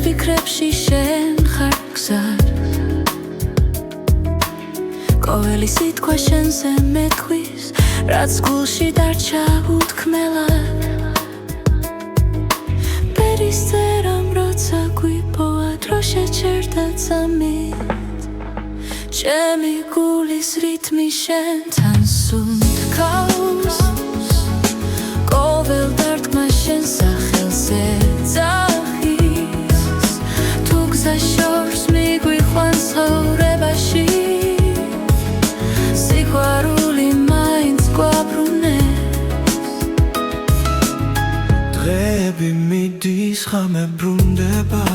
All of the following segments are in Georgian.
ფიქრებში შენ ხარ გზად ყოველი სიტყვა შენზე მეთქვის რაც გულში დარჩა უთქმელად ბერის წერამ როცა გვიპოვა დრო შეჩერდა წამით ჩემი გულის რითმი შენთან სუნთქავს ყოველ დარტყმა შენ სახელზე ძახის თუ გზა შორს მიგვიყვანს ცხოვრებაში სიყვარული მაინც გვაბრუნებს დღეები მიდის ხამე ბრუნდება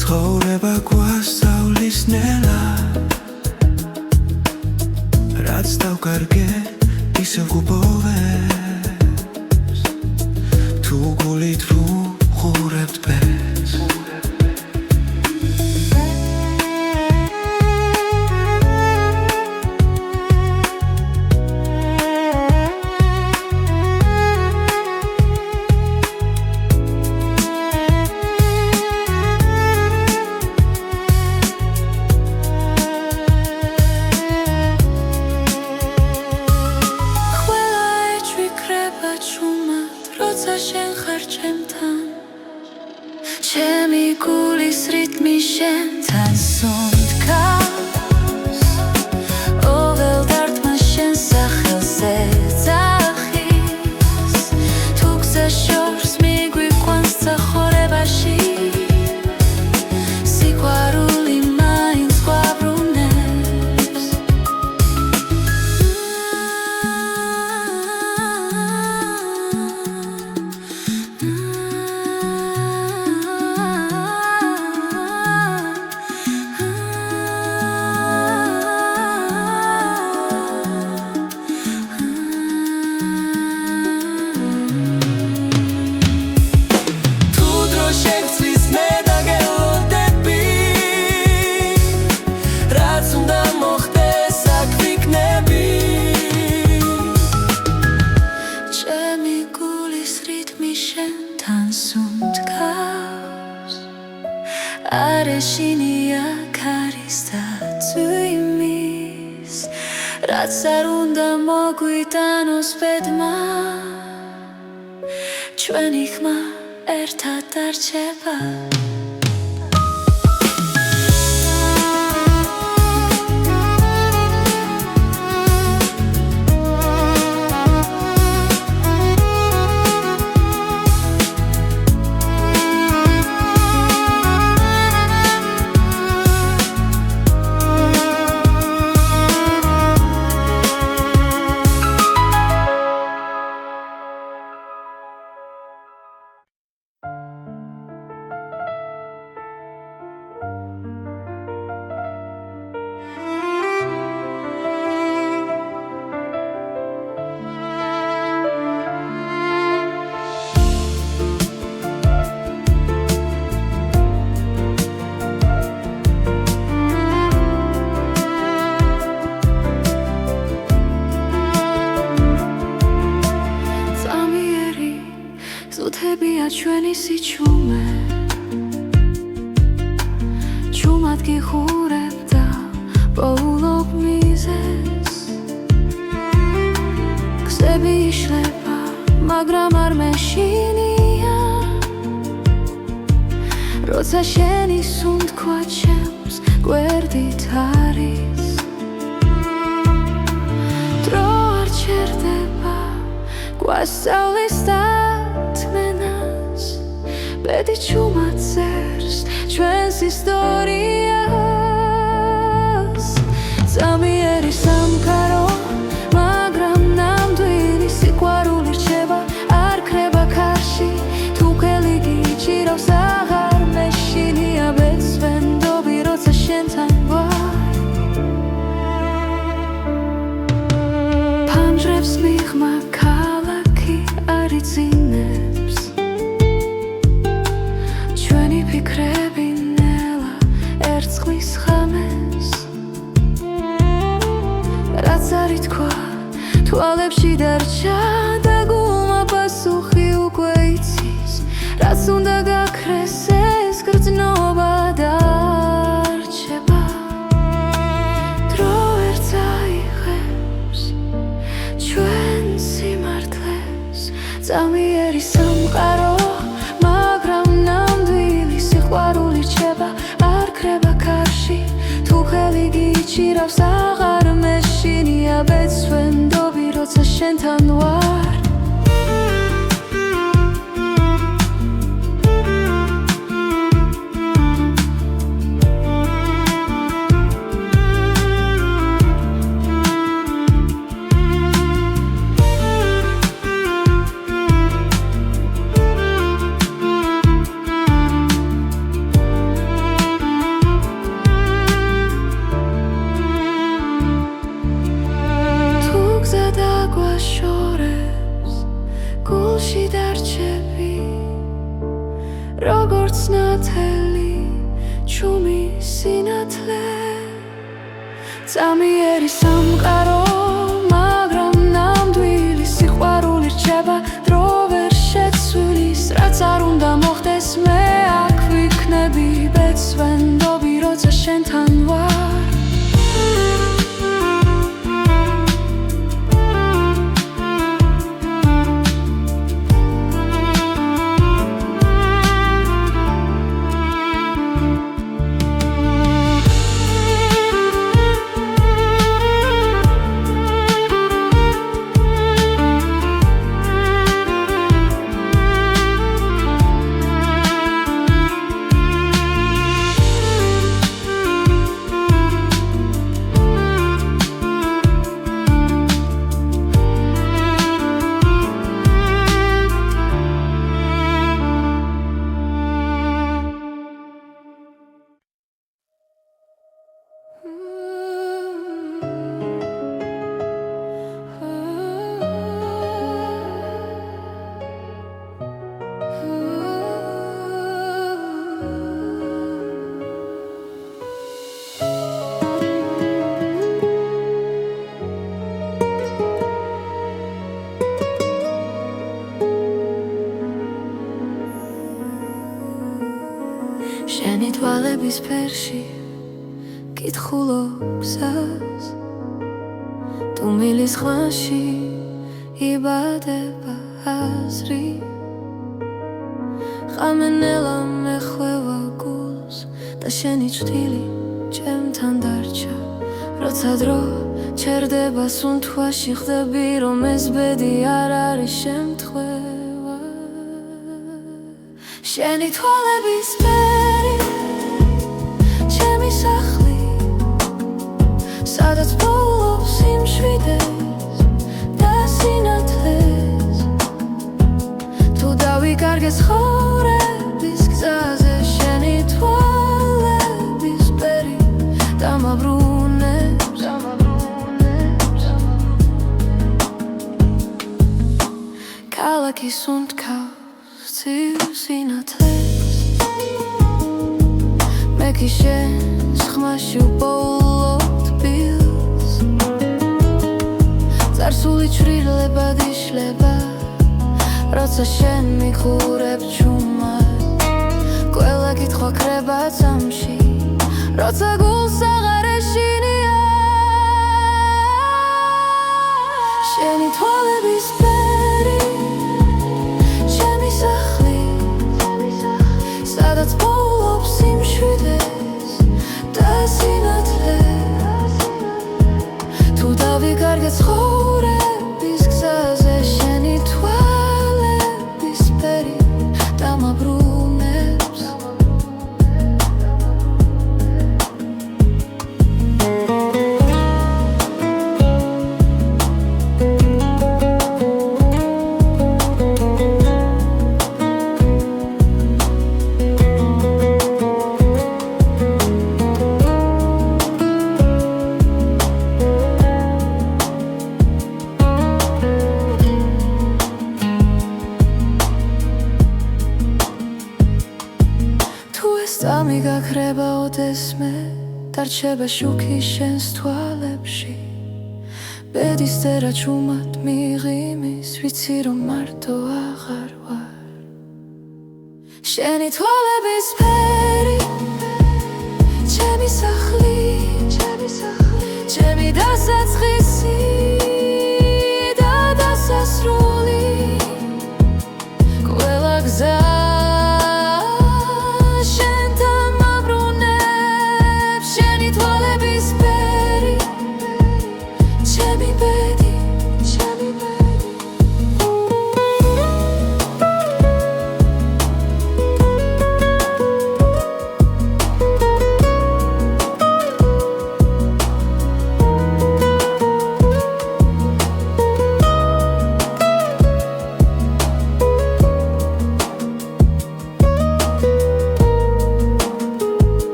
ცხოვრება გვასწავლის ნელა რაც დავკარგე ისევ გუბოვებს თუ გულით ვუყურებთ ბეს შენ ხარ ჩემთან ჩემი გულის რითმი შენთან სუნთქავს ყოველ დარტყმა შენ სახელზე ძახის თუ გზა შორს მიგვიყვანს ცხოვრებაში სიყვარული მაინც გვაბრუნებს არეშინია ქარის და წვიმის რაც არ უნდა მოგვიტანოს ბედმა ჩვენი ხმა ერთად დარჩება ზუთებია ჩვენი სიჩუმე ჩუმად გიხურებ და პოულობ მიზეს გზები იშლება მაგრამ არ მეშინია როცა შენი სუნთქვა ჩემს გვერდით არის დრო არ ჩერდება გვასწავლის ბედი ჩუმად წერს ჩვენს ისტორიას წამიერი სამყარო მაგრამ ნამდვილი სიყვარული რჩება არ ქრება ქარში თუ ხელი გიჭირავს აღარ მეშინია ბეცვენდობი როცა შენთან ვარ ფანჯრებს მიღმა ქალაქი არ იწინებს ფიქრები ნელა ერწყმის ხამეს რაც არ ითქვა თვალებში დარჩა და გულმა პასუხი უკვე იცის რაც უნდა გაქრა უჭირავს აღარ მეშინია ბეცვენდობი როცა შენთან ვარ გულში დარჩები როგორც ნათელი ჩუმი სინათლე წამიერი სამყარო მაგრამ ნამდვილი სიყვარული რჩება დრო ვერ შეცვლის რაც არ უნდა მოხდეს მე აქ ვიქნები ბეცვენდობი როცა შენთან ვარ შენი თვალების ფერში კითხულობ გზას თუ მილის ხვანში იბადება აზრი ხამენელა მეხვევა გულს და შენი ჭრილი ჩემთან დარჩა როცა დრო ჩერდება სუნთქვაში ხდები რომ ეს ბედი არ არის შემთხვევა შენი თვალების ფერი ჩემი სახლი სადაც პოულობს სიმშვიდეს და სინათლეს თუ დავიკარგე ცხოვრების გზაზე შენი თვალების ფერი დამაბრუნებს ქალაქი სუნთქავს ცივ სინათლეს მე კი შენს ხმაში უპოულობ თბილს წარსული ჩრდილებად იშლება როცა შენ მიხურებ ჩუმად ყველა კითხვა ქრება წამში როცა გულს აღარ ეშინია შენი თვალების ფერი ჩემი სახლი სადაც პოულობს სიმშვიდეს და სინათლეს თუ დავიკარგე ცხოვრების გზაზე შენი თვალების ფერი დამაბრუნებს მიგაქრება ოდესმე დარჩება შუქი შენს თვალებში ბედის წერა ჩუმად მიღიმის ვიცი რომ მარტო აღარ ვარ შენი თვალების ფერი ჩემი სახლი ჩემი დასაწყისი და დასასრული ყველა გზა შენთან მაბრუნებს შენი თვალების ფერი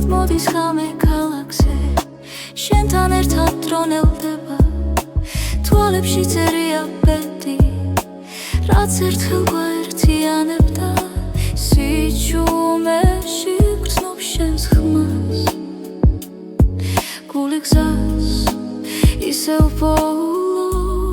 ხმად მოდის ღამე ქალაქზე შენთან ერთად დრონელდება თვალებში წერია ბედი რაც ერთხელ გვაერთიანებდა სიჩუმეში გრძნობს შენს ხმას გული გზას ისევ პოულობს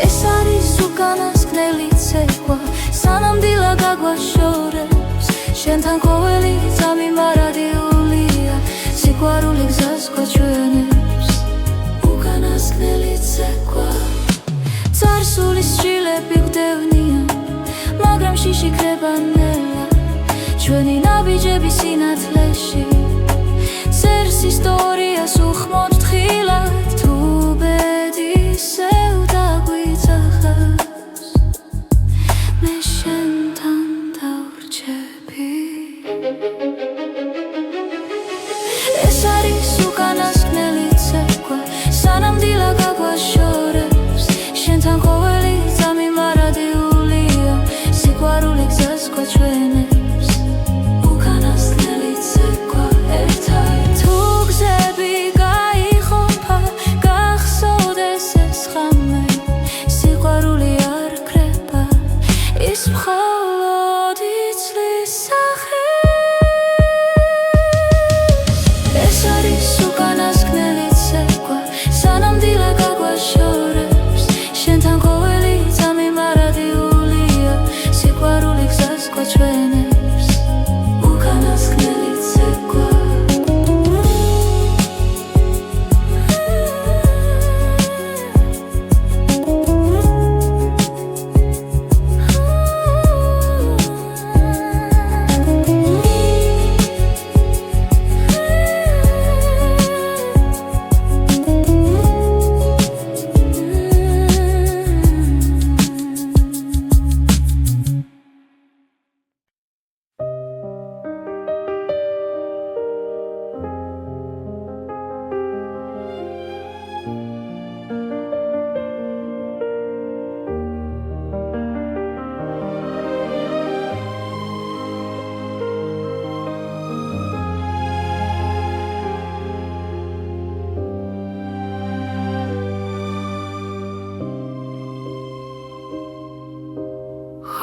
ეს არის უკანასკნელი ცეკვა სანამ დილა გაგვაშორებს შენთან ყოველი წამი მარადიულია სიყვარული გზას გვაჩვენებს უკანასკნელი ცეკვა წარსულის შილები გვდევნიან მაგრამ შიში ქრება ნელა ჩვენი ნაბიჯები სინათლეში წერს ისტორიას უხმოდ თხილად თუ ბედი ისევ დაგვიძახავს მე შენთან დავრჩები ეს არის უკანასკნელი ცეკვა სანამ დილა გაგვაშორებს შენთან ყოველი წამი მარადიულია სიყვარული გზას გვაჩვენებს უკანასკნელი ცეკვა ერთად თუ გზები გაიხოფა გახსოვდეს ეს ღამე სიყვარული არ ქრება ის მხოლოდ იცლის სახე ეს არის უკანასკნელი ცეკვა სანამ დილა გაგვაშორებს შენთან ყოველი წამი მარადიულია სიყვარული გზას გვაჩვენებს უკანასკნელი ცეკვა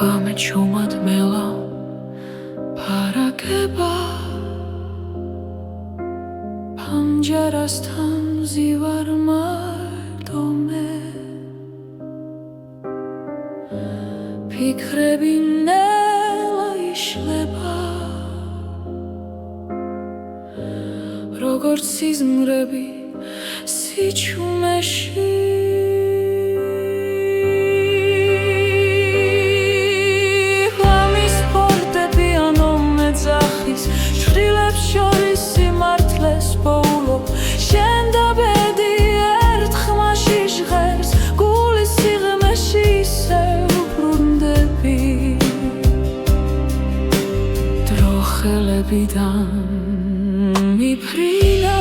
ღამე ჩუმად მელა ფარაგება პანჯერასთან ზივარ მარტო მე ფიქრები ნელა იშლება როგორც სიზმრები სიჩუმეში შვილებს შორის სიმართლეს პოულობ შენ და ბედი ერთ ხმაში ჟღერს გულის სიღრმეში ისევ ბრუნდები დრო ხელებიდან მიფრინა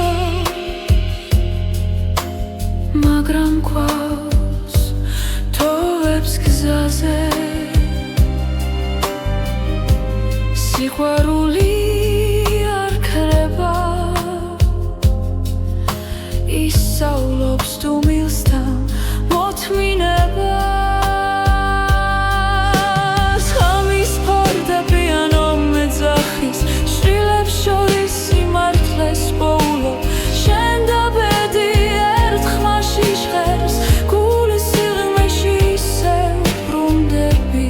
მაგრამ გვაქვს თოვებს გზაზე სიყვარული ისავლობს თუ მილს და მოთმინებას ღამის ფარდები ანო მეძახის შვილებს შორის სიმართლეს პოულობ შენ და ბედი ერთ ხმაში ჟღერს გულის სიღრმეში ისევ ბრუნდები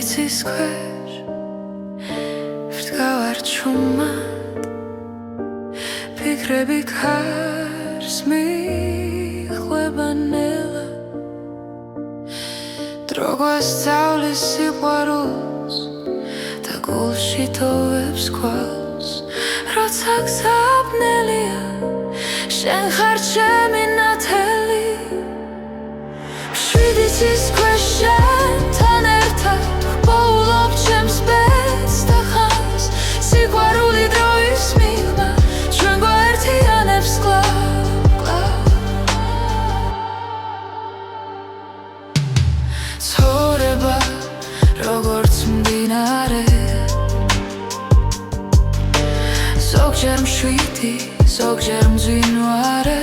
შვიდიცის ქვეშ ვდგავარ ჩუმად ფიქრები ქარს მიხვება ნელა დრო გვასწავლის სიყვარულს და გულში თოვებს ქვალს როცა გზაბნელია შენ ხარ ჩემი ნათელი შვიდიცის ქვეშ შენთან ერთად ვპოულობ ჩემს ბედს და ხანს სიყვარული დროის მიღმა ჩვენ გვაერთიანებს კლავ ცხოვრება როგორც მდინარე ზოგჯერ მშვიდი ზოგჯერ მძვინვარე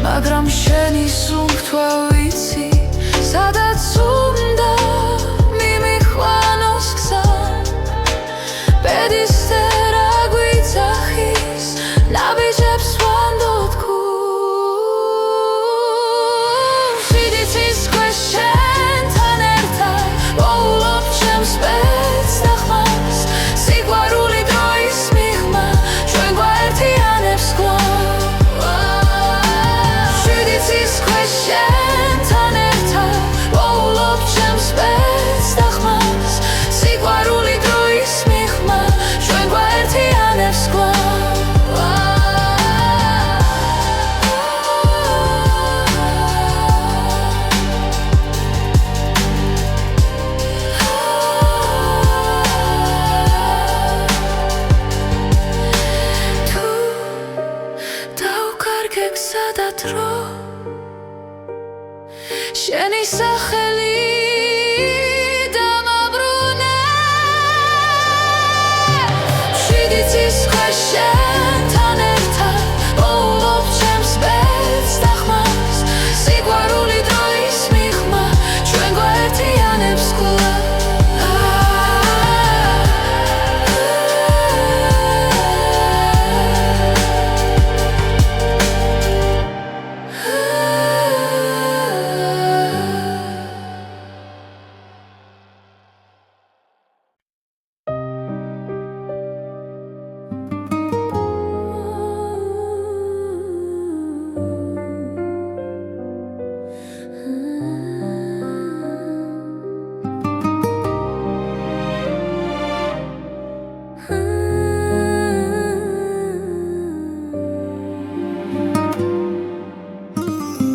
მაგრამ შენი სუნთქვა ვიცი სადაც უნდა მიმიხვანოს გზა ბედისწერა გვიძახის ნაბიჯებს ვანდოთ გულს შვიდიცის ქვეშ შენთან ერთად ვპოულობ ჩემს ბედს და ხმას სიყვარული დროის მიღმა ჩვენ გვაერთიანებს კლავ შენთან ერთად ვპოულობ ჩემს ბედს და ხმას სიყვარული დროის მიღმა ჩვენ გვაერთიანებს კლავ თუ დავკარგე გზა და დრო შენი სახელი დამაბრუნე შვიდიცის ქვეშ შენთან ერთად ვპოულობ ჩემს ბედს და ხმას სიყვარული დროის მიღმა ჩვენ გვაერთიანებს კლავ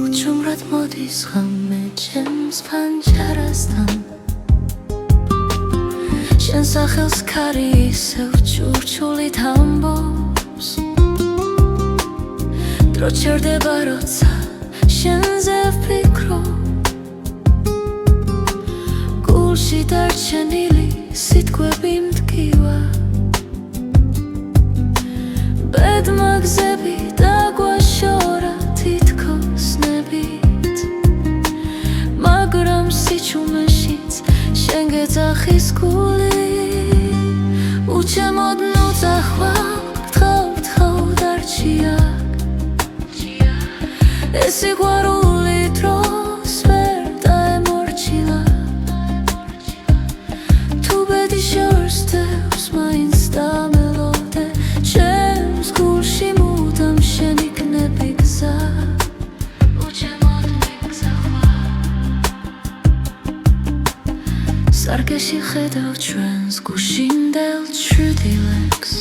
უჩუმრად მოდის ღამე ჩემს ფანჯარასთან შენ სახელს ქარი ისევ ჩურჩულით ამბობს დრო ჩერდება როცა შენზე ვფიქრობ გულში დარჩენილი სიტყვები მტკივა ბედმა გზები დაგვაშორა თითქოს ნებით მაგრამ სიჩუმეშიც შენ გეძახის გული უჩემოდ ნუ წახვალ გთხოვ დარჩია ეს სიყვარული დროს ვერ დაემორჩილა თუ ბედი შორს დევს მაინც დამელოდე ჩემს გულში მუდამ შენ იქნები გზა უჩემოდ მიგზახვარ სარკეში ხედავ ჩვენს გუშინდელ ჩრდილებს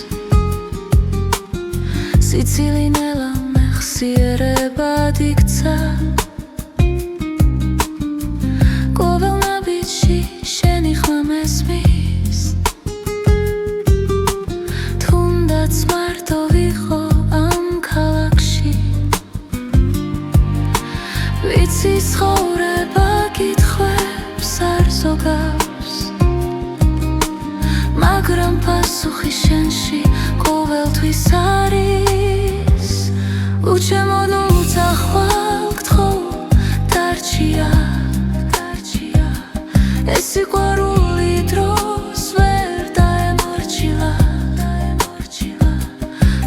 სიცილი ნელა მეხსიერებად იქცა ყოველ ნაბიჯში შენი ხმა მესმის თუნდაც მარტო ვიყო ამ ქალაქში ვიცი ცხოვრება კითხვებს არ ზოგავს მაგრამ პასუხი შენში ყოველთვის არის უჩემოდ ნუ წახვალ გთხოვ დარჩია ეს სიყვარული დროს ვერ დაემორჩილა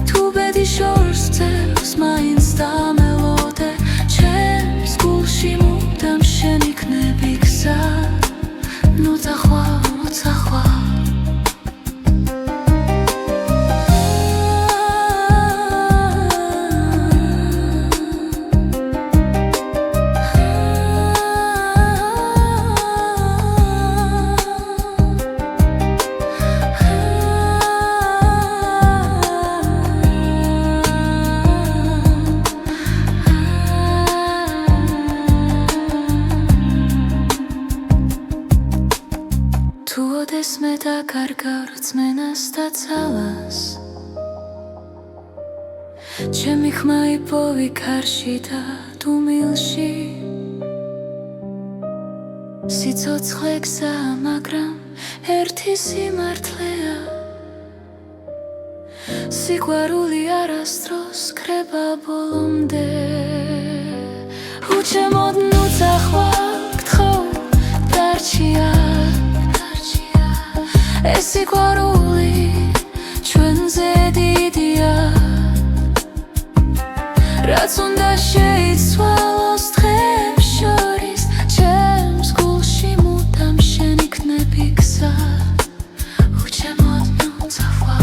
თუ ბედი შორს ძევს მაინც დამელოდე ჩემს გულში მუდამ შენ იქნები გზა მე დაკარგავ რწმენას და ძალას ჩემი ხმა იპოვი ქარში და დუმილში სიცოცხლე გზაა, მაგრამ ერთი სიმართლეა სიყვარული არასდროს ქრება ბოლომდე უჩემოდ ნუცახვა გთხოვ დარჩია ეს სიყვარული ჩვენზე დიდია რაც უნდა შეიცვალოს დღეებს შორის ჩემს გულში მუდამ შენ იქნები გზა უჩემოდ ნუცახვა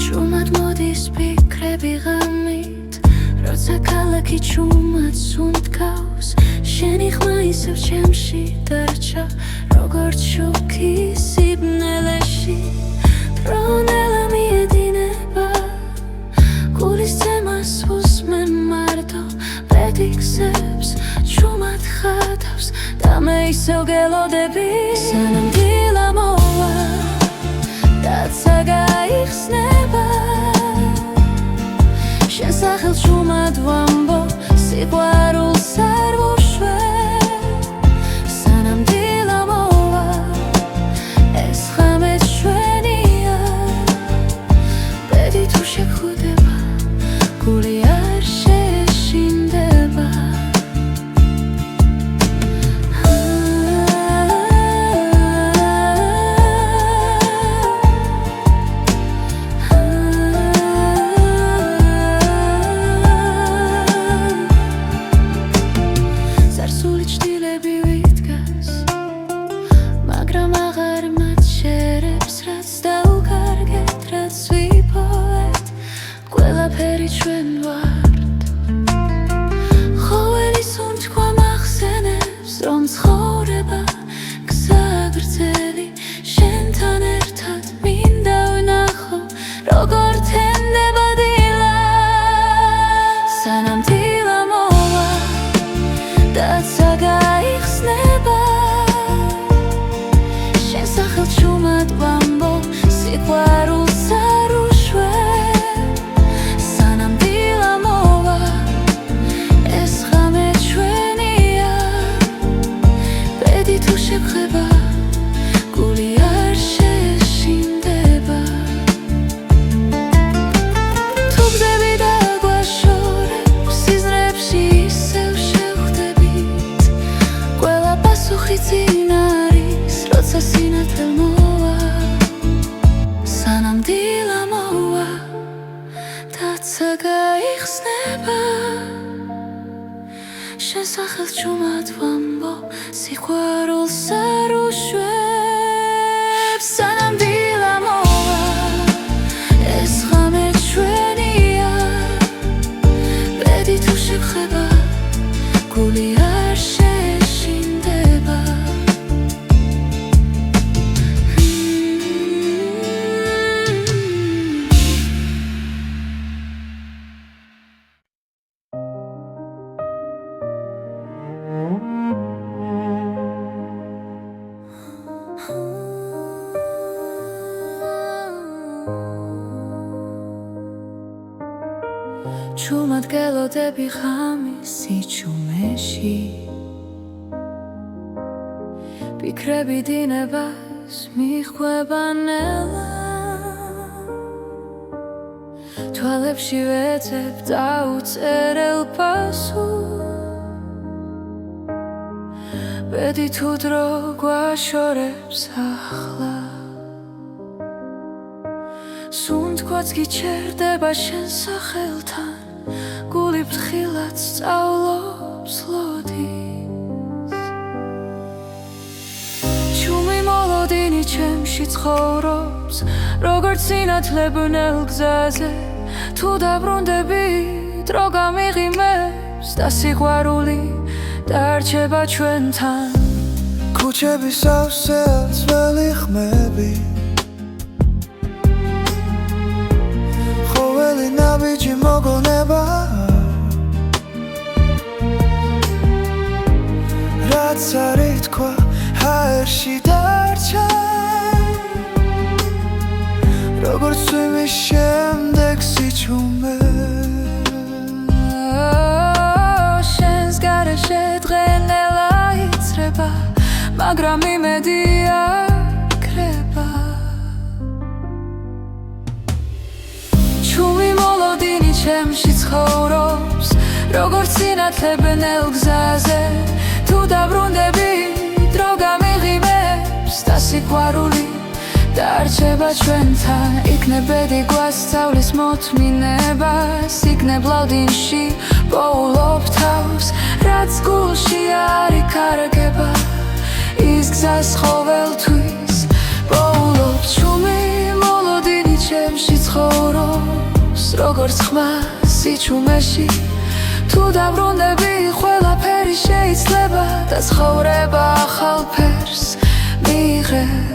ჭუმად მოდის ფიქრები ღამით როცა ქალაქი ჭუმად სუნთქავს შენი ხმა ისევ ჩემში დარჩა როგორც შუქი სიბნელეში ფრონელა მიედინება გულის ცემას უსმენ მარტო პედიქსებს ჭუმად ხატავს და მე ისევ გელოდები სანამ დილა მოვა დაცა გაიხსნება შენ სახელს ჭუმად ვამბობ სიყვარულს არ ვუშვებ სანამ დილა მოვა ეს ღამე ჩვენია ბედი თუ შეგხვდება გული არ შეშინდება ყველაფერი ჩვენ ვართ ყოველი სუნთქვა მახსენებს რომ ცხოვრება გზაა გრძელი შენთან ერთად მინდა ვნახო როგორ თენდება დილა სანამ დილა მოვა დაცა გაიხსნება შენ სახელს ჭუმად ვამბობ სიყვარულს არ ვუშვებ შეგხვდება გული არ შეშინდება თუ გზები დაგვაშორებ სიზმრებში ისევ შევხვდებით ყველა პასუხი წინ არის როცა სინათლე მოვა სანამ დილა მოვა დაცა გაიხსნება შენ სახელს ჭუმად ვამბობ სიყვარულს არ ვუშვებ სანამ დილა მოვა ეს ღამე ჩვენია ბედი თუ შეგხვდება გული არ შეშინდება ჭუმად გელოდები ღამის სიჩუმეში ფიქრები დინებას მიხვება ნელა თვალებში ვეძებ დაუწერელ პასუხს ბედი თუ დრო გვაშორებს ახლა სუნთქვაც გიჩერდება შენ სახელთან გული ფრთხილად სწავლობს ლოდის ჩუმი მოლოდინი ჩემში ცხოვრობს როგორც სინათლებნელ გზაზე თუ დაბრუნდები დრო გამიღიმებს და სიყვარული დარჩება ჩვენთან ქუჩების ავსეა ძველი ხმები ყოველი ნაბიჯი მოგონება რაც არ ითქვა ჰაერში დარჩა როგორც წვიმის შემდეგ სიჩუმე შენს გარეშე დღენელა იცრება მაგრამ იმედი აქრება ჩუმი მოლოდინი ჩემში ცხოვრობს როგორც სინათლებნელ გზაზე თუ დაბრუნდები დრო გამიღიმებს და სიყვარული დარჩება ჩვენთან იქნებ ბედი გვასწავლის მოთმინებას იქნებ ლავდინში პოულობ თავს რაც გულში არ იკარგება ის გზას ყოველთვის პოულობ ჩუმი მოლოდინი ჩემში ცხოვრობს როგორც ხმა სიჩუმეში თუ დაბრუნდები ყველაფერი შეიცლება და ცხოვრება ახალ ფერს მიიღებს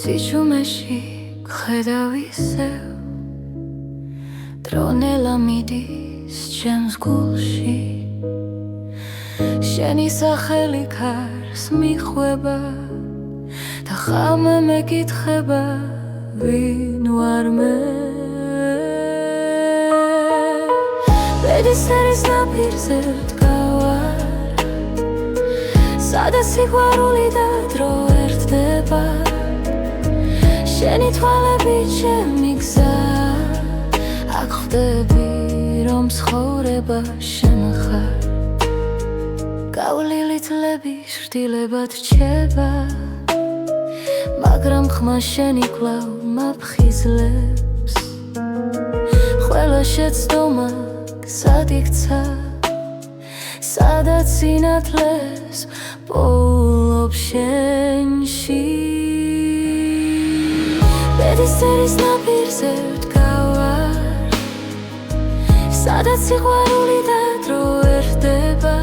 სიჩუმეში გხედავ ისევ დრონელა მიდის ჩემს გულში შენი სახელი ქარს მიხვება და ხამე მეკითხება ვინ ვარ მე ბედის ერის ნაპირზე ვდგავარ სადაც სიყვარული და დრო ერთდება შენი თვალები ჩემი გზა აქ ხვდები რომ ცხოვრება შენ ხარ გავლილი თლები შრდილებად რჩება მაგრამ ხმა შენი კვლავ მაფხიზლებს ყველა შეცდომა გზად იქცა სადაც სინათლეს პოულობ შენში ბედის ერის ნაპირზე ვდგავარ სადაც სიყვარული და დრო ერთდება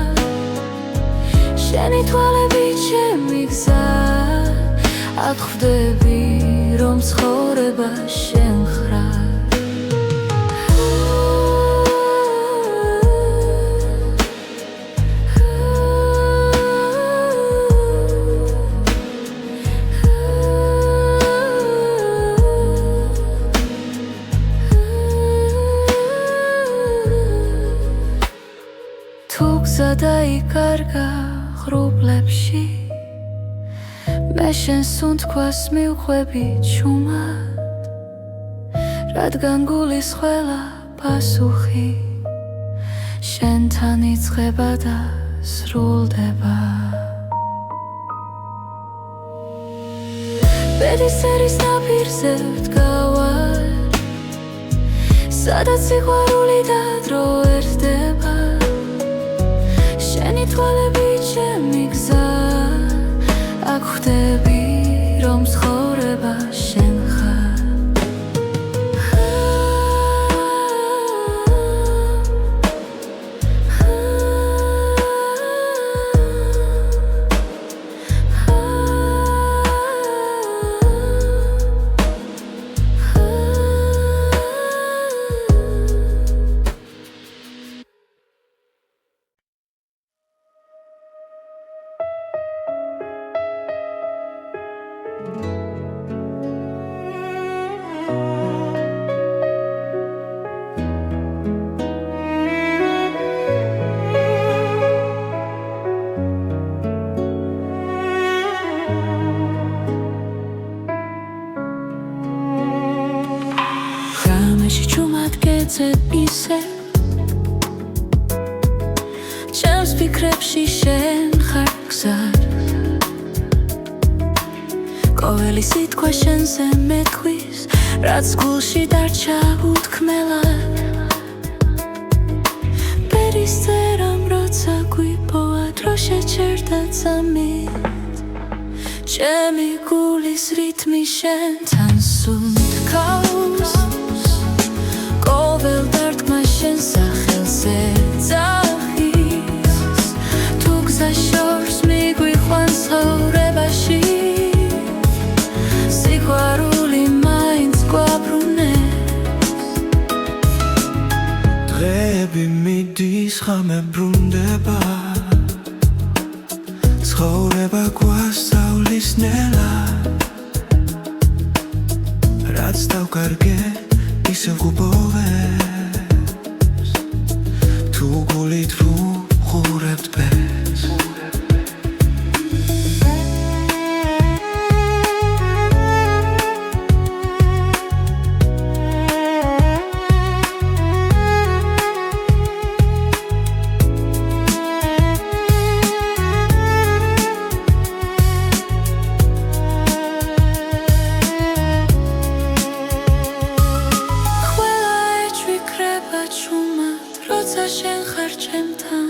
შენი თვალები ჩემი გზა აქ ხვდები რომ ცხოვრება შენ ხარ დაიკარგა ღრუბლებში მე შენ სუნთქვას მივხვები ჩუმად რადგან გულის ყველა პასუხი შენთან იწყება და სრულდება ბედის ერის ნაპირზე ვდგავარ სადაც სიყვარული და დრო ერთდება შენი თვალები ჩემი გზა აქ ხვდები რომ ცხოვრება შენ ხარ ისე ჩემს ფიქრებში შენ ხარ გზად ყოველი სიტყვა შენზე მეთქვის რაც გულში დარჩა უთქმელად ბერის წერამ როცა გვიპოვა დრო შეჩერდა წამით ჩემი გულის რითმი შენთან სუნთქავს ყოველ დარტყმა შენ სახელზე ძახის თუ გზა შორს მიგვიყვანს ცხოვრებაში სიყვარული მაინც გვაბრუნებს დღეები მიდის ხამე ბრუნდება ცხოვრება გვასწავლის ნელად რაც დავკარგე ისევ გუბოვებს თუ გულით ვუყურებთ ბეს შენ ხარ ჩემთან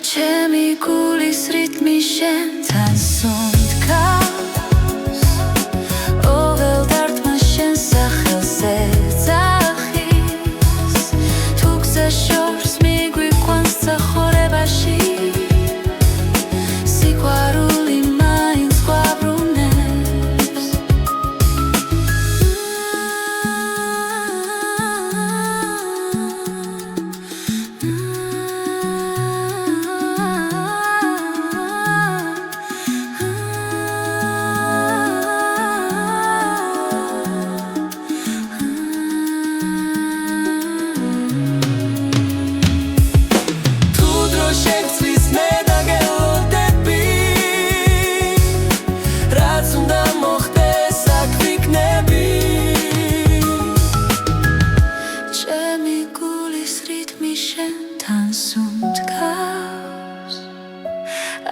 ჩემი გულის რითმი შენთან სუნთქავს ყოველ დარტყმა შენ სახელზე ძახის თუ გზა შორს მიგვიყვანს ცხოვრებაში სიყვარული მაინც გვაბრუნებს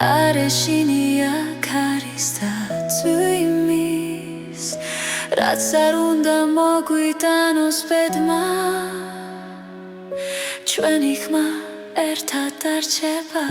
არეშინია ქარის და წვიმის რაც არ უნდა მოგვიტანოს ბედმა ჩვენი ხმა ერთად დარჩება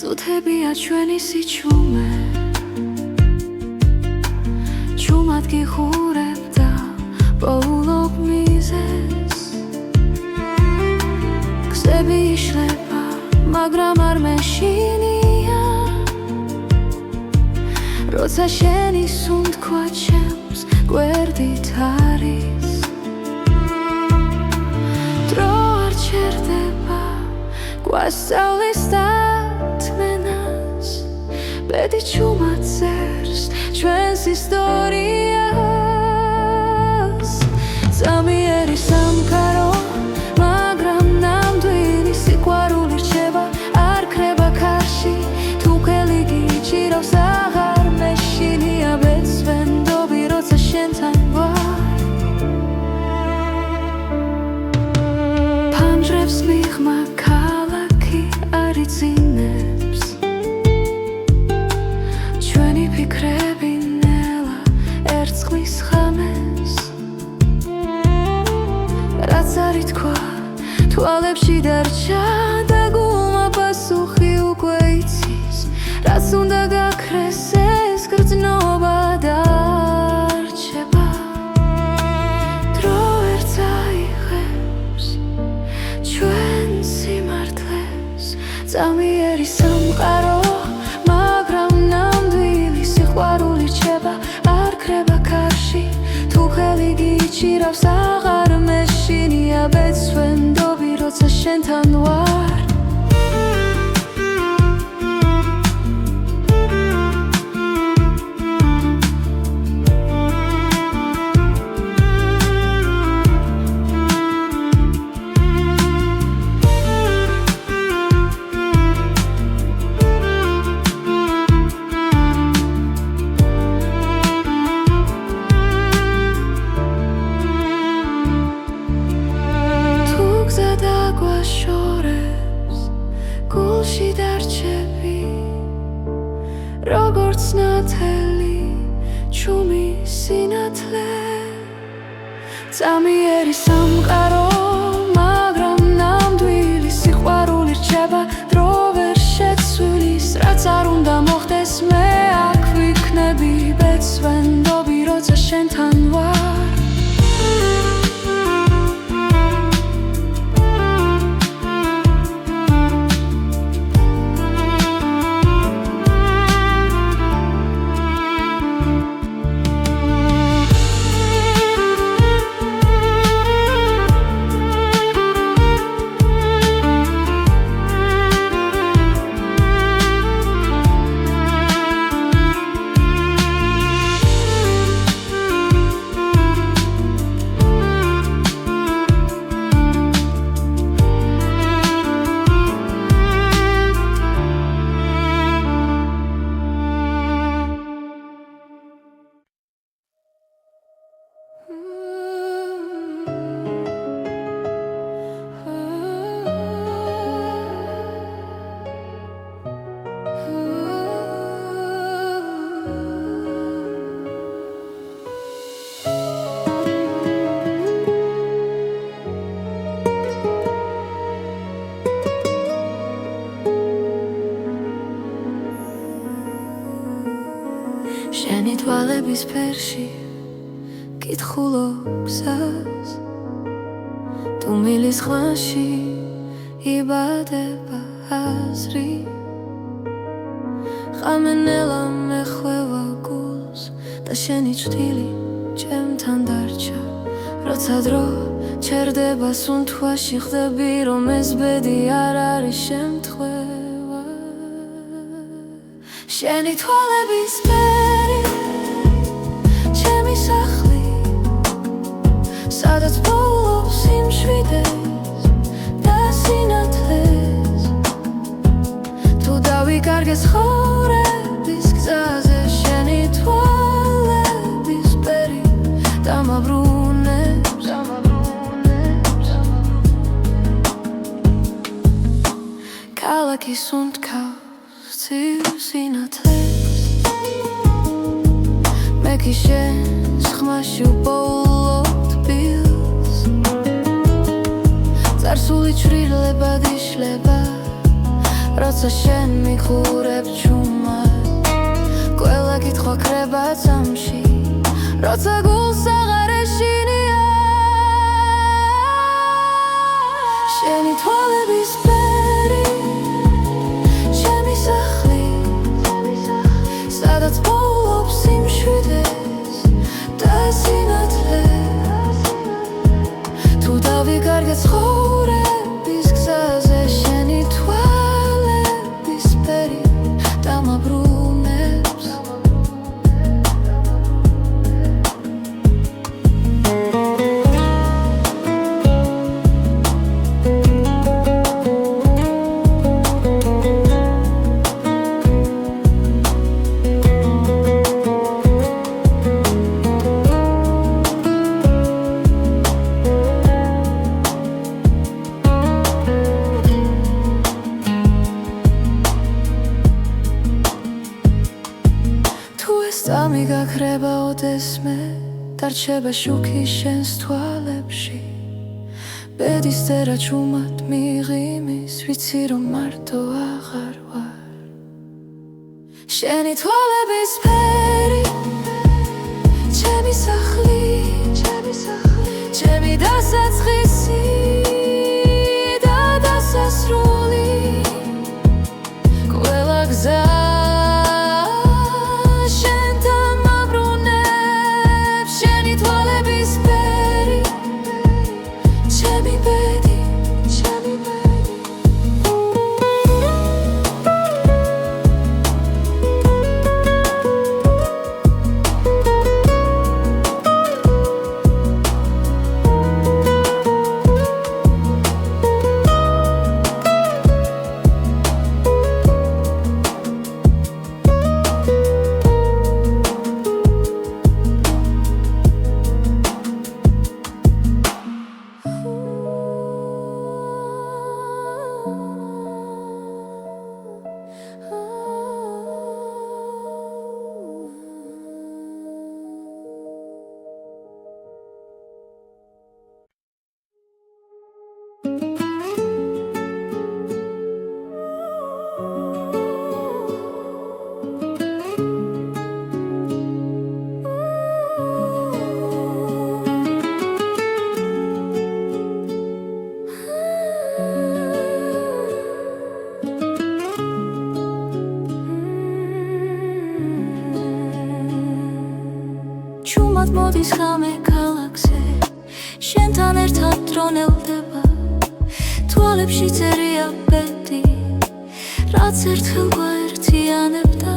ზუთებია ჩვენი სიჩუმე ჩუმად გიხურებ და პოულობ მიზეს გზები დროები იშლება, მაგრამ არ მეშინია როცა შენი სუნთქვა ჩემს გვერდით არის დრო არ ჩერდება გვასწავლის დათმენას ბედი ჩუმად წერს ჩვენს ისტორიას ზამიერი სამყარო მაგრამ ნამდვილი სიყვარული რჩება არ ქრება ქარში თუ ხელი გიჭირავს აღარ მეშინია ბეცვენდობი როცა შენთან ვარ ფანჯრებს მიღმა ქალაქი არ იცინებს ჩვენი ფიქრები ნელა ერწყმის ხამეს რაც არ ითქვა თვალებში დარჩა და გულმა პასუხი უკვე იცის რაც უნდა გაქრეს ეს გრძნობა დარჩება დრო ვერ წაიღებს ჩვენ სიმართლეს ზამიერი სამყარო მაგრამ ნამდვილი სიყვარული რჩება არ ქრება ქარში თუ ხელი გიჭირავს აღარ მეშინია ბეცვენდობი როცა შენთან ვარ გულში დარჩები როგორც ნათელი ჩუმი სინათლე ზამიერი სამყარო მაგრამ ნამდვილი სიყვარული რჩება დრო ვერ შეცვლის რაც არ უნდა მოხდეს მე აქ ვიქნები ბეცვენდობი როცა შენთან ვარ შენი თვალების ფერში კითხულობ გზას თუ მილის ხვანში იბადება აზრი ხამენელა მეხვევა გულს და შენი ჭრილი ჩემთან დარჩა როცა დრო ჩერდება სუნთქვაში ხდები რომ ეს ბედი არ არის შემთხვევა შენი თვალების ფერი ჩემი სახლი სადაც პოულობს სიმშვიდეს და სინათლეს თუ დავიკარგეს ცხოვრების გზაზე შენი თვალების ფერი დამაბრუნებს ქალაქი სუნთქავს ცივ სინათლეს მე კი შენს ხმაში უპოულობ თბილს წარსული ჩრდილებად იშლება როცა შენ მიხურებ ჩუმად ყველა კითხვა ქრება წამში როცა გულს აღარ ეშინია შენი თვალების ფერი ჩემი სახლი სადაც პოულობს სიმშვიდეს და სინათლე თუ დავიკარგე ცხოვრების გზაზე შენი თვალების ფერი დამაბრუნებს Სამი გაქრება ოდესმე დარჩება შუქი შენს თვალებში ბედის წერა ჩუმად მიღიმის ვიცი რომ მარტო აღარ ვარ შენი თვალების ფერი ჩემი სახლი ჩემი დასაწყისი და დასასრული ყველა გზა მოდის ხამე ქალაქზე შენთან ერთად დრონელდება თვალებში წერია ბედი რაც ერთხელ გვაერთიანებდა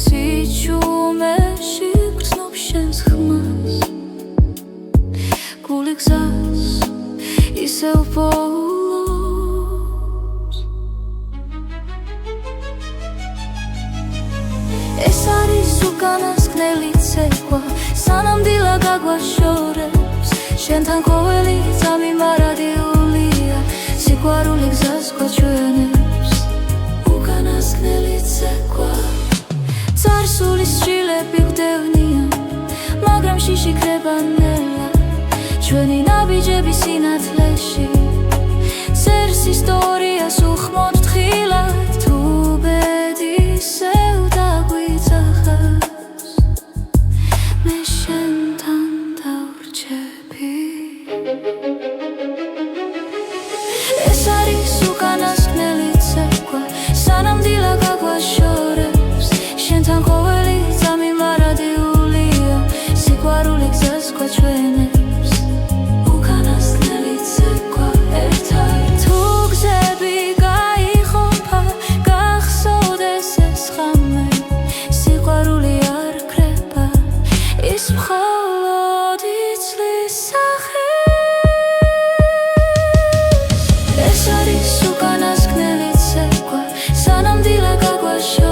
სიჩუმეში გრძნობს შენს ხმას გული გზას ისევ პოულობს ეს არის უკანასკნელი ცეკვა სანამდვილა გაგვაშორებს შენთან ყოველი წამი მარადიულია სიყვარული გზას გვაჩვენებს უკანასკნელი ცეკვა წარსულის შილები გვდევნიან მაგრამ შიში ქრება ნელა ჩვენი ნაბიჯები სინათლეში წერს ისტორიას უხმოდ თხილად თუ ბედისევ დაგვიძახას ეს არის უკანასკნელი ცეკვა სანამდვილა გაგვაშორებს შენთან ყოველი წამი მარადიულია სიყვარული გზას გვაჩვენებს უკანასკნელი ცეკვა ერთად თუ გზები გაიყოფა გახსოვდეს ეს ხამე სიყვარული არ ქრება ის მხოლოდ იცლის სახე ეს არის უკანასკნელი ცეკვა სანამდვილა გაგვაშორებს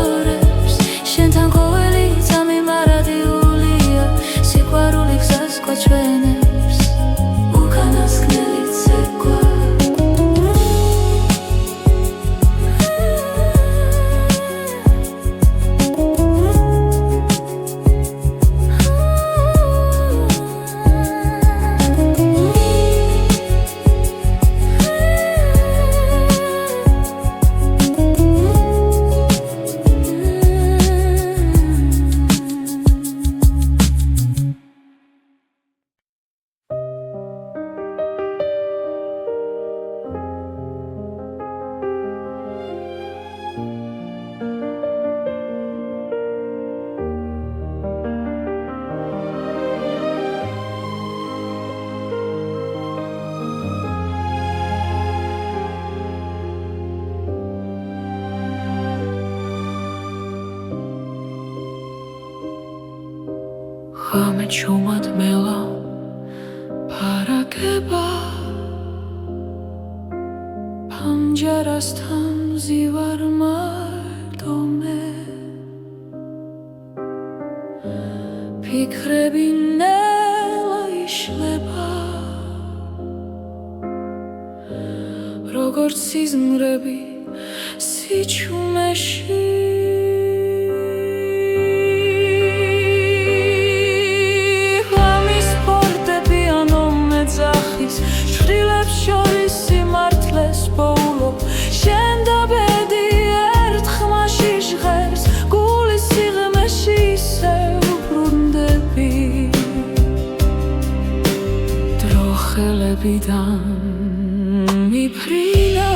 ქვამე ჩუმად მელა ფარაგება პანჯარასთან მზივარ მარტო მე ფიქრები ნელა იშლება როგორც სიზმრები სიჩუმეში ღამის ფორტეპიანო მეძახის შვილებს შორის სიმართლეს პოულობ შენ და ბედი ერთ ხმაში ჟღერს გულის სიღრმეში ისევ ბრუნდები დრო ხელებიდან მიფრინა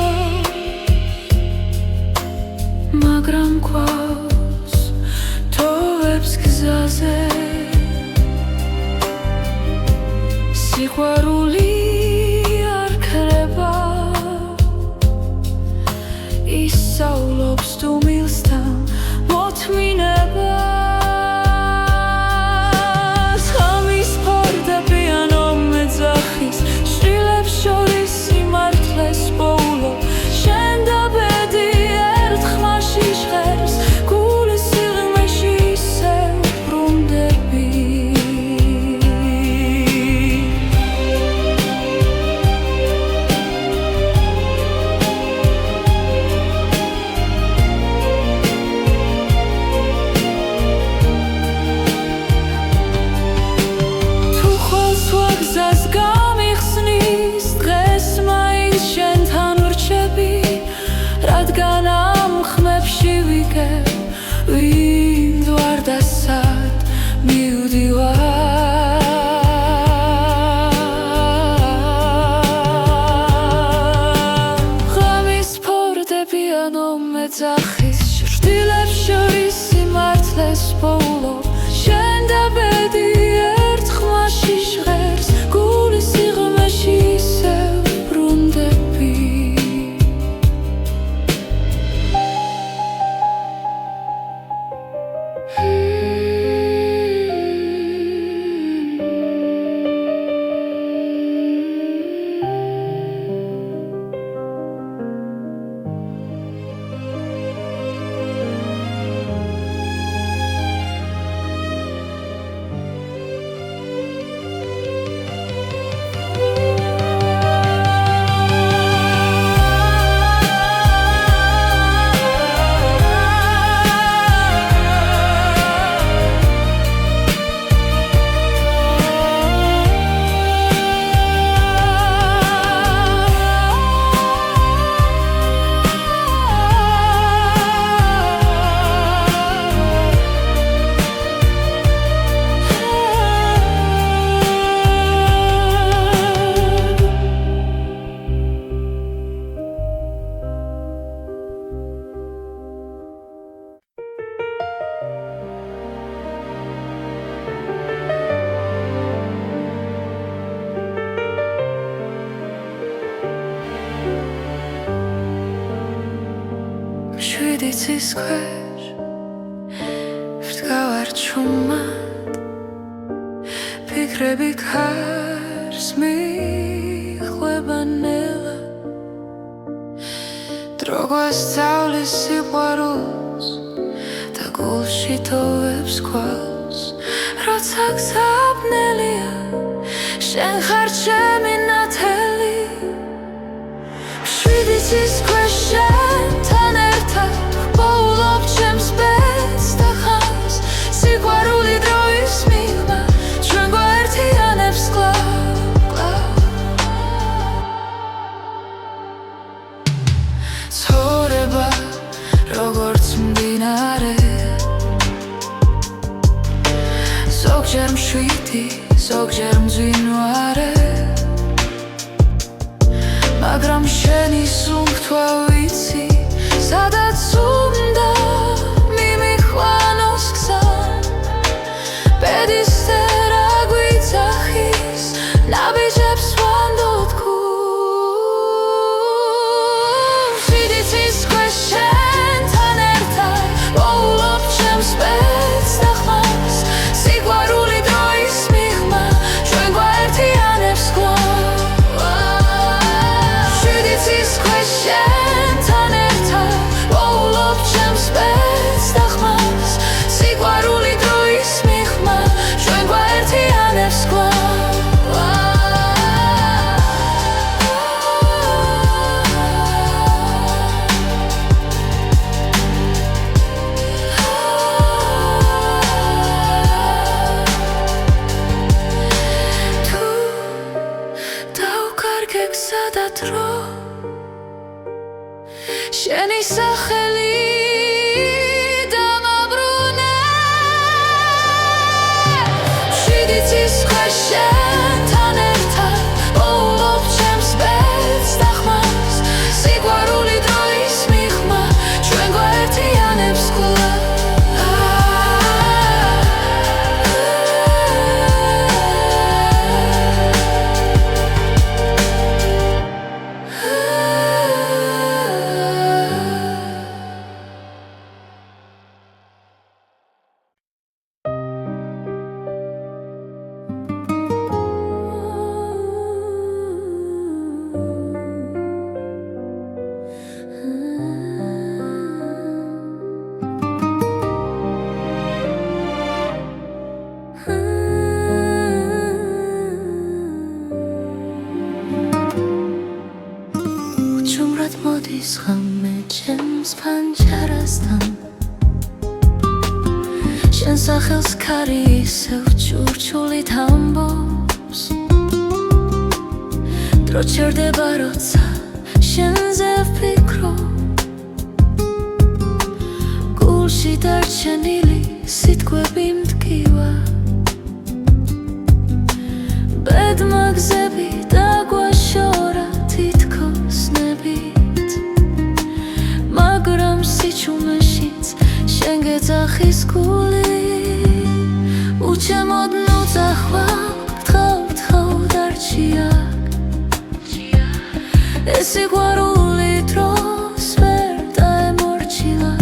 მაგრამ გვაქვს თოვებს გზაზე სიყვარული არ ქრება ისწავლობს თუ მილსთან მოთმინებას ღამის ფორტეპიანო მეძახის შვილებს შორის სიმართლეს პოულობ შენ და ბედი ერთ ხმაში ჟღერს გულის სიღრმეში ისევ ბრუნდები თუ ხოლს ვაგზას გამიხსნის დღეს მაინც შენთან ვრჩები რადგან ამ ხმებში ვიგებ ვინ ვარ და სად მივდივარ ღამის ფორტეპიანო მეძახის შვილებს შორის სიმართლეს პოულობ შენ და ბედი ერთ ხმაში ჟღერს გულის სიღრმეში ისევ ბრუნდები შვიდი ცის ქვეშ ვდგავარ ჩუმად ფიქრები ქარს მიხვება ნელა დრო გვასწავლის სიყვარულს და გულში თოვებს გვალს როცა გზაბნელია შენ ხარ ჩემი ნათელი შვიდი ცის ქვეშ შენთან ერთად პოულობ ჩემს ბედს და ხანს სიყვარული დროის მიღმა ჩვენ გვაერთიანებს კლავ ცხოვრება როგორც მდინარე ზოგჯერ მშვიდი ზოგჯერ მძვინვარე მაგრამ შენი სუნთქვა ვიცი სადაც უნდა მიმიხვანოს გზა ბედის წერა გვიძახის ნაბიჯებს ვანდოთ გულს შვიდი ცის ქვეშ შენთან ერთად პოულობ ჩემს ბედს და ხმას სიყვარული დროის ჩემს ბედს და ხმას სიყვარული დროის მიღმა ჩვენ გვაერთიანებს შენი სახელი დამაბრუნე შიდიცის შენთან ერთად პოულობ ჩემს ბედს და ხმას სიყვარული დროის მიღმა ჩვენ გვაერთიანებს კვლავ მოდის ღამე ჩემს ფანჯარასთან შენ სახელს ქარი ისევ ჩურჩულით ამბობს დრო ჩერდება როცა შენზე ვფიქრობ გულში დარჩენილი სიტყვები მტკივა ბედმა გზები დაგვაშორა თითქოს ნებით მაგრამ სიჩუმეშიც შენ გეძახის გული უჩემოდ ნუძახვალ თხავ დარჩია ეს სიყვარული დროს ვერ დაემორჩილა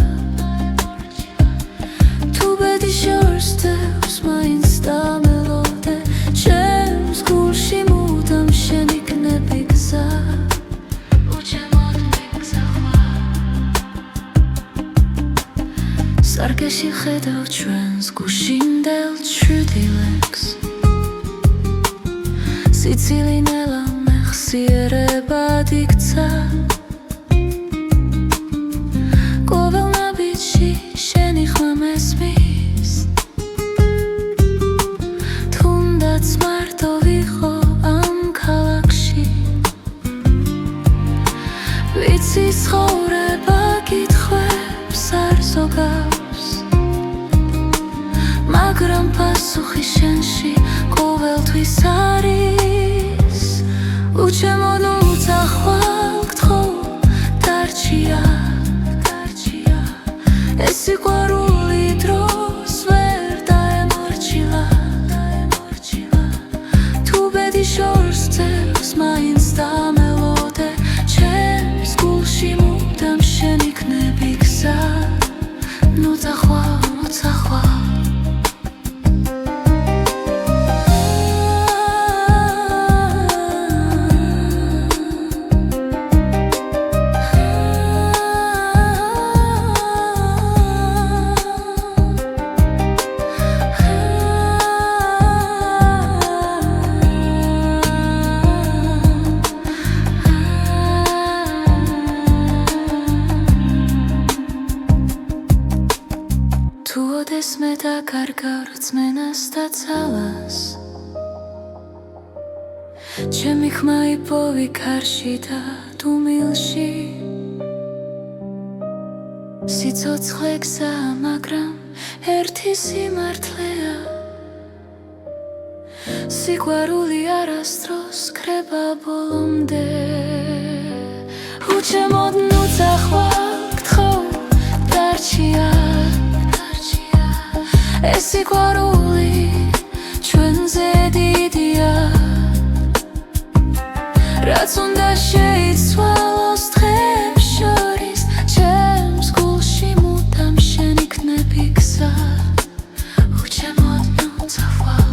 თუ ბედი შორს დევს მაინც დამელოდე ჩემს გულში მუდამ შენ იქნები გზა სარკეში ხედავ ჩვენს გუშინდელ ჩრდილებს სიცილი ნელა მეხსიერებად იქცა ყოველ ნაბიჯში შენი ხმა მესმის თუნდაც მარტო ვიყო ამ ქალაქში ვიცი ცხოვრება კითხვებს არ ზოგავს მაგრამ პასუხი შენში ყოველთვის არის უჩემოდ უძახვალ გთხოვ დარჩია ეს სიყვარული დროს ვერ დაემორჩილა თუ ბედი შორს ძევს მაინც დამელოდე ჩემს გულში მუდამ შენ იქნები გზა ნუძახვალ მე დაკარგავ რწმენას და ძალას ჩემი ხმა იპოვი ქარში და დუმილში სიცოცხლე გზაა მაგრამ ერთი სიმართლეა სიყვარული არასდროს ქრება ბოლომდე უჩემოდ ნუძახვალ გთხოვ დარჩია ეს სიყვარული ჩვენზე დიდია რაც უნდა შეიცვალოს დღეებს შორის ჩემს გულში მუდამ შენ იქნები გზა უჩემოდ ნუძახვალ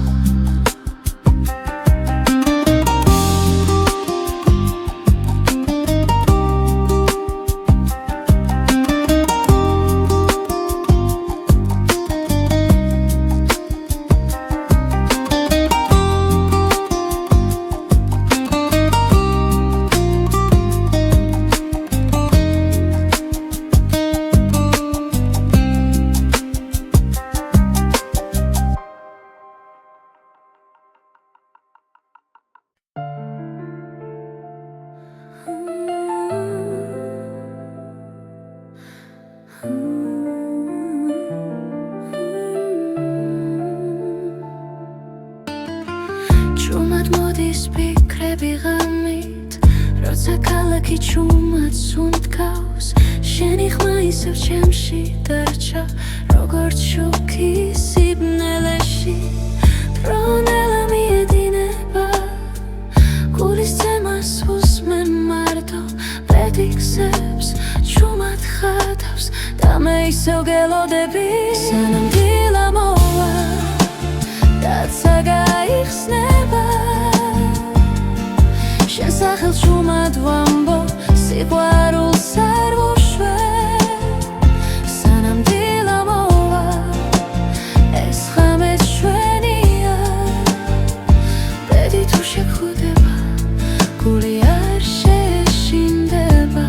ხვდები ღამით როცა ქალაქი ჩუმად სუნთქავს შენი ხმა ისევ ჩემში დარჩა როგორც შუქი სიბნელეში დრონელა მიედინება გულის ცემას უსმენ მარტო პედიქსებს ჩუმად ხატავს და მე ისევ გელოდები სანამ დილა მოვა დაცა გაიხსნება შენ სახელს ჩუმად ვამბო სიყვარულს არ ვუშვებ სანამ დილა მოვა ეს ღამე ჩვენია ბედი თუ შეგხვდება გული არ შეშინდება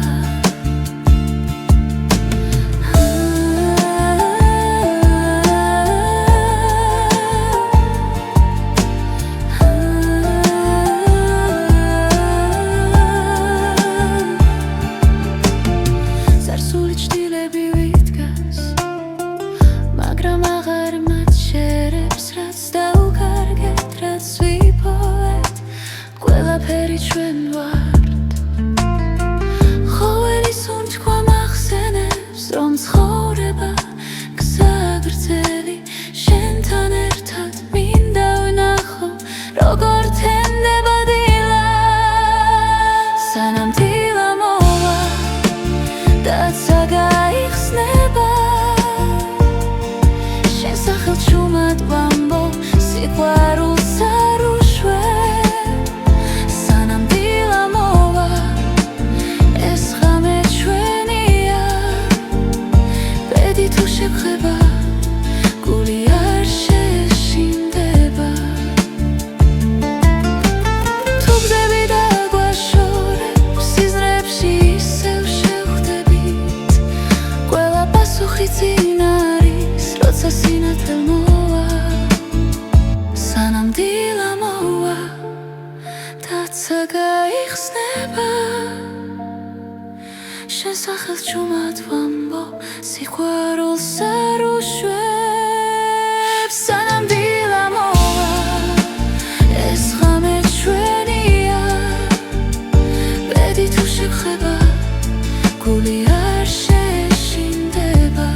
ყველაფერი ჩვენ ვართ ყოველი სუნთქვა მახსენებს რომ ცხოვრება გზა გრძელი შენთან ერთად მინდა ვნახო როგორ თენდება დილა სანამ დილა მოვა დაცა გაიხსნება შენ სახელს ჩუმად ვამბო სიყვარულს არ ვუშვებ შეგხვდება გული არ შეშინდება თუ გზები დაგვაშორებ სიზმრებში ისევ შევხვდებით ყველა პასუხი წინ არის როცა სინათლე მოვა სანამ დილა მოვა დაცა გაიხსნება შენ სახელს ჩუმად ვამბო სიყვარულს არ ვუშვებ სანამ დილა მოვა ეს ღამე ჩვენია ბედი თუ შეგხვდება გული არ შეშინდება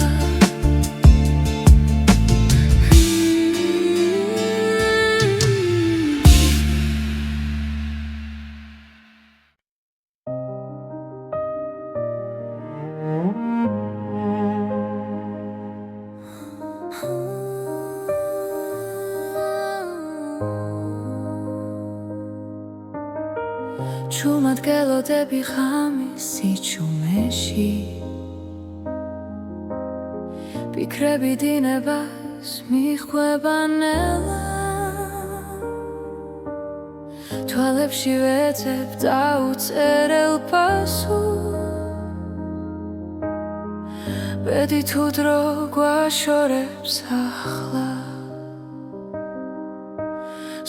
ჩუმად გელოდები ღამის სიჩუმეში ფიქრები დინებას მიხვდება ნელა თვალებში ვეძებ დაუწერელ პასუხს ბედი თუ დრო გვაშორებს ახლა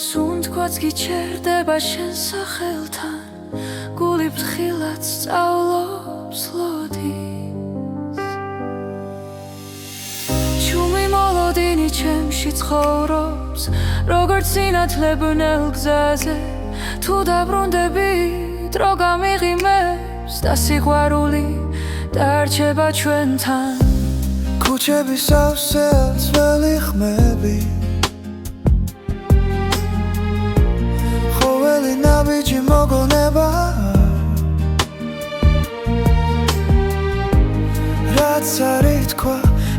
სუნთქვაც გიჩერდება შენ სახელთან გული ფრთხილად სწავლობს ლოდის ჩუმი მოლოდინი ჩემში ცხოვრობს როგორც სინათლე ბნელ გზაზე თუ დაბრუნდები დრო გამიღიმებს და სიყვარული დარჩება ჩვენთან ქუჩები სავსე ძველი ხმები ყოველი ნაბიჯი მოგონება რაც არ ითქვა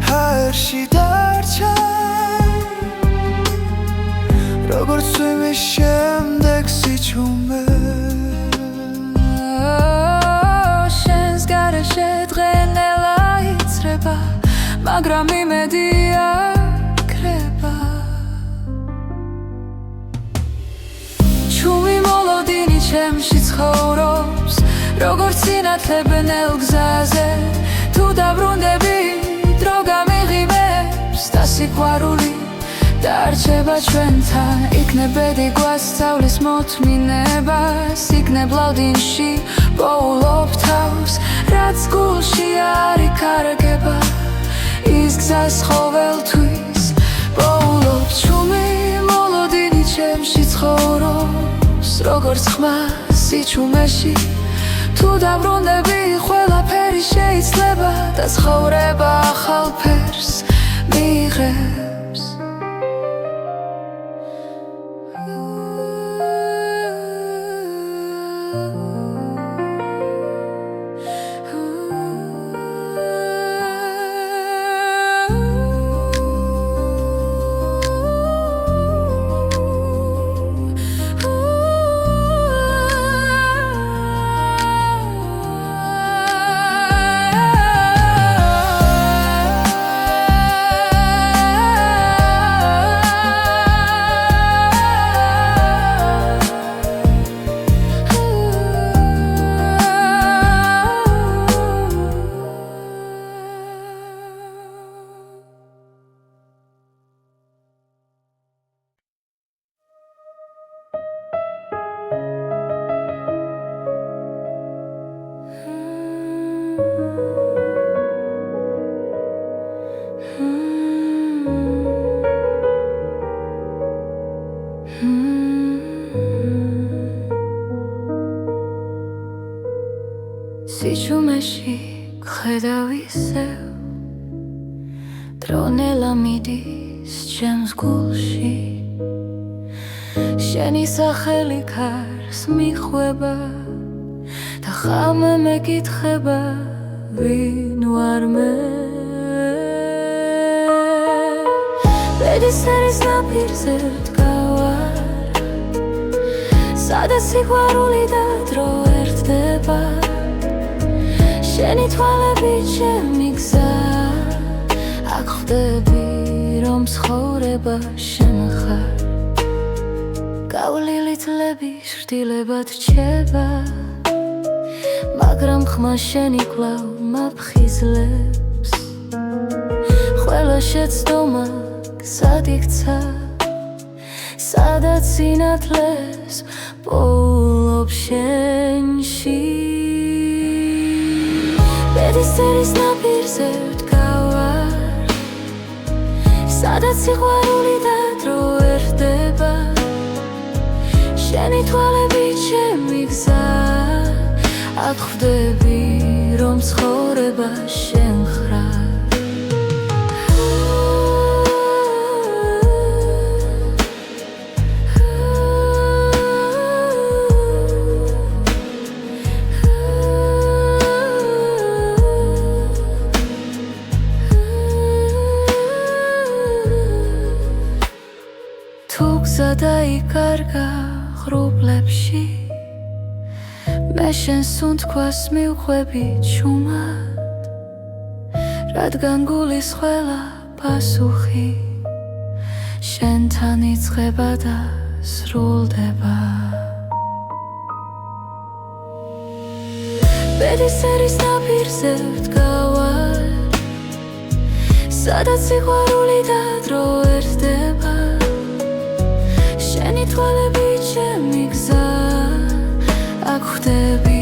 ჰაერში დარჩა როგორც სვიმის შემდეგ სიჩუმე შენს გარეშე დღენელა იცრება მაგრამ იმედი აქრება ჩუმი მოლოდინი ჩემში ცხოვრობს როგორც სინათლე ბნელ გზაზე თუ დაბრუნდები დრო გამიღიმებს და სიყვარული დარჩება ჩვენთან იქნებ ბედი გვასწავლის მოთმინებას იქნებ ლავდინში პოულობ თავს რაც გულში არ იკარგება ის გზას ყოველთვის პოულობ ჩუმი მოლოდინი ჩემში ცხოვრობს როგორც ხმა სიჩუმეში თუ დაბრუნდები ყველაფერი შეიძლება და ცხოვრება ახალ ფერს მიიღებს სიჩუმეში ხედავ ისევ დრონელა მიდის ჩემს გულში შენი სახელი ქარს მიხვება და ხამე მეკითხება ვინ ვარ მე ბედისერის ნაპირზე ვდგავარ სადაც სიყვარული და დრო ერთდება შენი თვალებით ჩემი გზა აქ ხვდები რომ ცხოვრება შენ ხარ გავლილი წლები შრდილებად რჩება მაგრამ ხმა შენი კვლავ მაფხიზლებს ყველა შეცდომა გზად იქცა სადაც სინათლეს პოულობ შენში ბედისერის ნაპირზე ვდგავარ სადაც სიყვარული და დრო ერთდება შენი თვალებით ჩემი გზა აქ ხვდები რომ ცხოვრება შენ ხარ დაიკარგა ღრუბლებში მე შენს უნთქვას მივხვები ჩუმად რადგან გულის ყველა პასუხი შენთან იწყება და სრულდება ბედისერის ნაპირზე ვდგავარ სადაც სიყვარული და დრო ერთდება შენი თვალებით ჩემი გზა აქ ხვდები